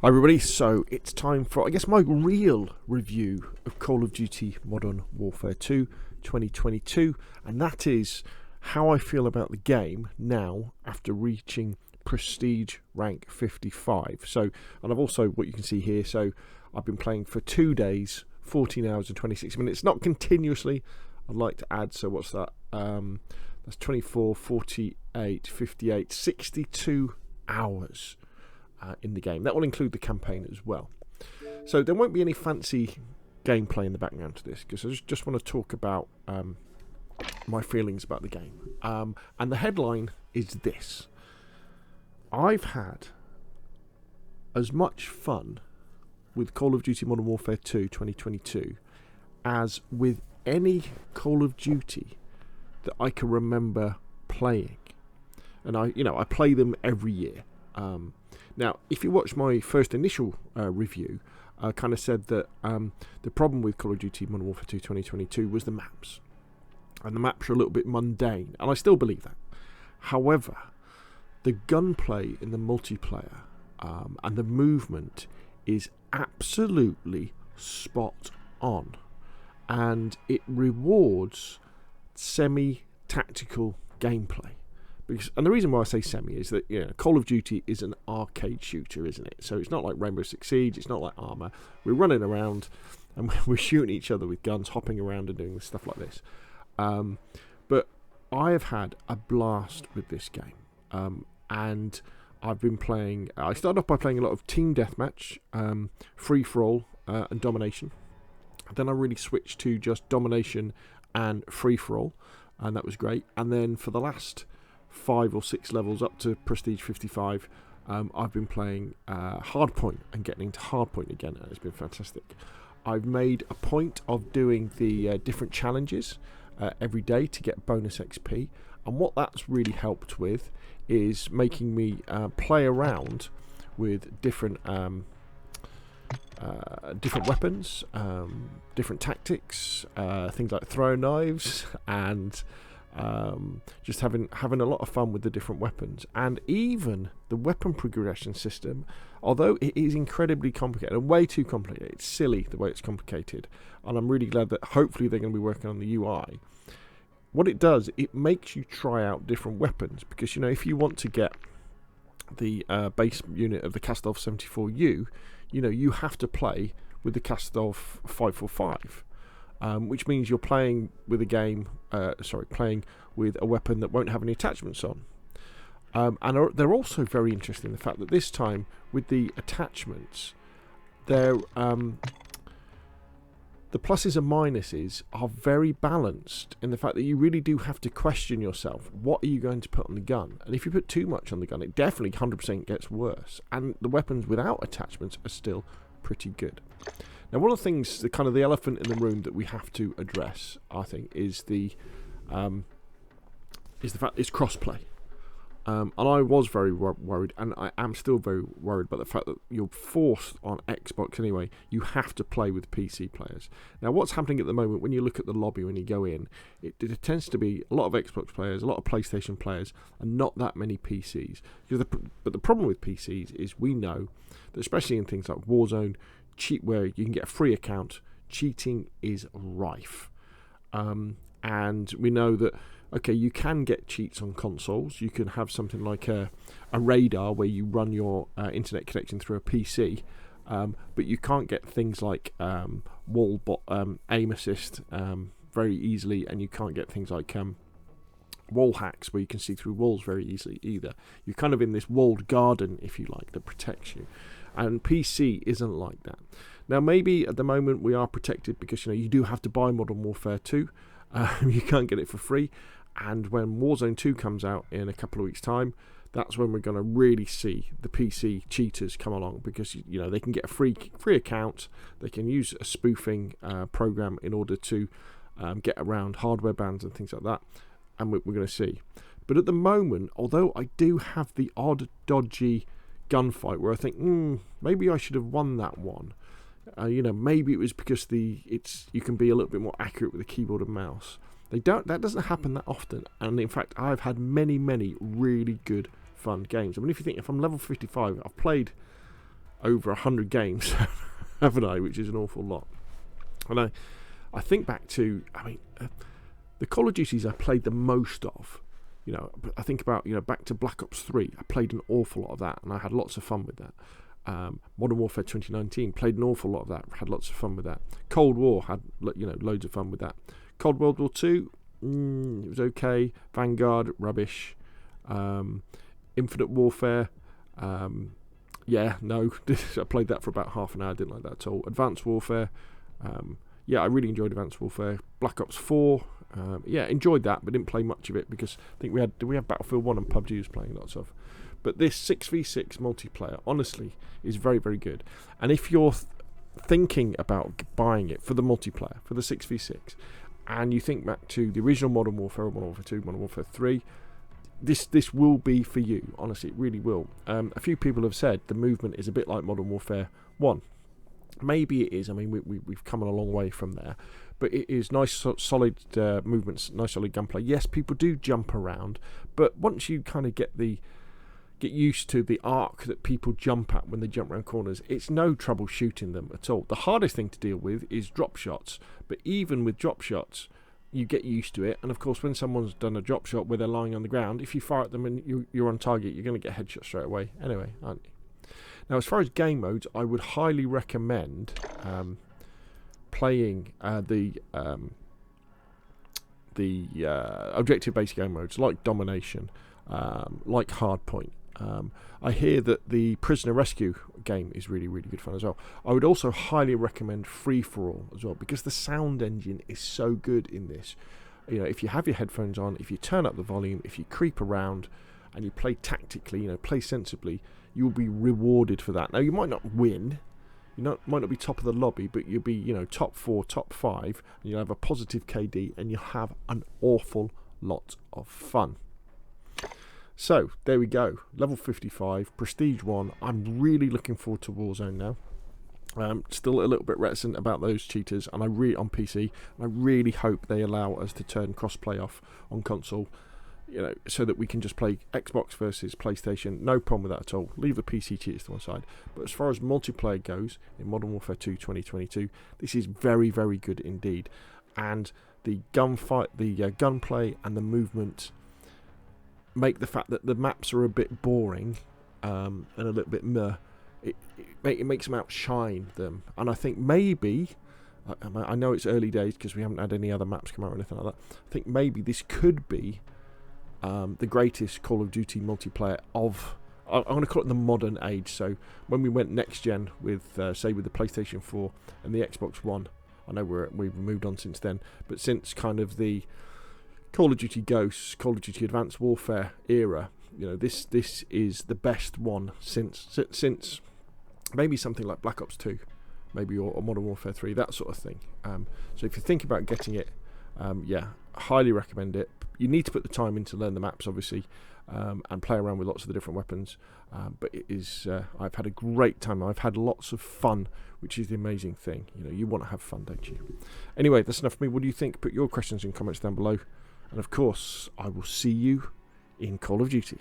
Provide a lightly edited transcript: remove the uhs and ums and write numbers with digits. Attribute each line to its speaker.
Speaker 1: Hi everybody, so it's time for, I guess, my real review of Call of Duty Modern Warfare 2 2022, and that is how I feel about the game now after reaching Prestige rank 55. So, and I've also, what you can see here, so I've been playing for 2 days, 14 hours and 26 minutes, not continuously. I'd like to add, so what's that? That's 24, 48, 58, 62 hours. In the game. That will include the campaign as well. So there won't be any fancy gameplay in the background to this, because I just want to talk about my feelings about the game. And the headline is this: I've had as much fun with Call of Duty Modern Warfare 2 2022 as with any Call of Duty that I can remember playing. And I play them every year. Now, if you watch my first initial review, I kind of said that the problem with Call of Duty Modern Warfare 2 2022 was the maps. And the maps are a little bit mundane, and I still believe that. However, the gunplay in the multiplayer and the movement is absolutely spot on. And it rewards semi-tactical gameplay. And the reason why I say semi is that Call of Duty is an arcade shooter, isn't it? So it's not like Rainbow Six Siege, it's not like Arma. We're running around and we're shooting each other with guns, hopping around and doing stuff like this. But I have had a blast with this game. And I've been playing... I started off by playing a lot of Team Deathmatch, Free-for-all and Domination. Then I really switched to just Domination and Free-for-all, and that was great. And then for the last 5 or 6 levels up to Prestige 55, I've been playing Hardpoint and getting into Hardpoint again, and it's been fantastic. I've made a point of doing the different challenges every day to get bonus XP, and what that's really helped with is making me play around with different weapons, different tactics, things like throwing knives, and just having a lot of fun with the different weapons. And even the weapon progression system, although it is incredibly complicated and way too complicated, it's silly the way it's complicated, and I'm really glad that hopefully they're going to be working on the UI. What it does, it makes you try out different weapons, because if you want to get the base unit of the Kastov 74U, you have to play with the Kastov 545. Which means you're playing with playing with a weapon that won't have any attachments on. And they're also very interested in the fact that this time, with the attachments, the pluses and minuses are very balanced in the fact that you really do have to question yourself, what are you going to put on the gun? And if you put too much on the gun, it definitely 100% gets worse. And the weapons without attachments are still pretty good. Now, one of the things, the kind of the elephant in the room that we have to address, I think, is the fact it's crossplay. And I was very worried, and I am still very worried about the fact that you're forced on Xbox anyway. You have to play with PC players. Now, what's happening at the moment when you look at the lobby when you go in, it tends to be a lot of Xbox players, a lot of PlayStation players, and not that many PCs. But the problem with PCs is we know that, especially in things like Warzone, where you can get a free account, cheating is rife. And we know that, okay, you can get cheats on consoles. You can have something like a radar where you run your internet connection through a PC, but you can't get things like aim assist very easily, and you can't get things like wall hacks where you can see through walls very easily either. You're kind of in this walled garden, if you like, that protects you. And PC isn't like that. Now, maybe at the moment we are protected because you do have to buy Modern Warfare 2. You can't get it for free. And when Warzone 2 comes out in a couple of weeks' time, that's when we're going to really see the PC cheaters come along, because they can get a free account. They can use a spoofing program in order to get around hardware bans and things like that. And we're going to see. But at the moment, although I do have the odd dodgy gunfight where I think maybe I should have won that one, maybe it was because you can be a little bit more accurate with the keyboard and mouse. That doesn't happen that often, and in fact I've had many really good fun games. I mean, if you think, if I'm level 55, I've played over 100 games, haven't I? Which is an awful lot. And I think back to, the Call of Duties I played the most of. I think about, back to Black Ops 3. I played an awful lot of that, and I had lots of fun with that. Modern Warfare 2019, played an awful lot of that, had lots of fun with that. Cold War, had loads of fun with that. Cold World War 2, it was okay. Vanguard, rubbish. Infinite Warfare, I played that for about half an hour, didn't like that at all. Advanced Warfare, I really enjoyed Advanced Warfare. Black Ops 4, enjoyed that, but didn't play much of it because I think we had Battlefield 1 and PUBG was playing lots of. But this 6v6 multiplayer, honestly, is very, very good. And if you're thinking about buying it for the multiplayer, for the 6v6, and you think back to the original Modern Warfare, Modern Warfare 2, Modern Warfare 3, this will be for you. Honestly, it really will. A few people have said the movement is a bit like Modern Warfare 1. Maybe it is. I mean, we've come a long way from there. But it is nice, solid movements, nice, solid gunplay. Yes, people do jump around, but once you kind of get used to the arc that people jump at when they jump around corners, it's no trouble shooting them at all. The hardest thing to deal with is drop shots, but even with drop shots, you get used to it. And of course, when someone's done a drop shot where they're lying on the ground, if you fire at them and you're on target, you're going to get headshots straight away anyway, aren't you? Now, as far as game modes, I would highly recommend playing the objective-based game modes like Domination, like Hardpoint. I hear that the Prisoner Rescue game is really, really good fun as well. I would also highly recommend Free For All as well, because the sound engine is so good in this. If you have your headphones on, if you turn up the volume, if you creep around and you play tactically, play sensibly, you will be rewarded for that. Now, you might not win, might not be top of the lobby, but you'll be, top 4, top 5, and you'll have a positive KD, and you'll have an awful lot of fun. So, there we go. Level 55, Prestige 1. I'm really looking forward to Warzone now. Still a little bit reticent about those cheaters, and on PC, and I really hope they allow us to turn crossplay off on console, so that we can just play Xbox versus PlayStation. No problem with that at all. Leave the PC cheaters to one side. But as far as multiplayer goes, in Modern Warfare 2 2022, this is very, very good indeed. And the gunfight, the gunplay and the movement make the fact that the maps are a bit boring and a little bit meh. It makes them outshine them. And I think maybe, I know it's early days because we haven't had any other maps come out or anything like that. I think maybe this could be the greatest Call of Duty multiplayer of, I'm going to call it the modern age. So when we went next gen with, say, with the PlayStation 4 and the Xbox One, I know we've moved on since then, but since kind of the Call of Duty Ghosts, Call of Duty Advanced Warfare era, this is the best one since maybe something like Black Ops 2, maybe or Modern Warfare 3, that sort of thing. So if you think about getting it, highly recommend it. You need to put the time in to learn the maps, obviously, and play around with lots of the different weapons. But it is, I've had a great time. I've had lots of fun, which is the amazing thing. You want to have fun, don't you? Anyway, that's enough for me. What do you think? Put your questions and comments down below. And of course, I will see you in Call of Duty.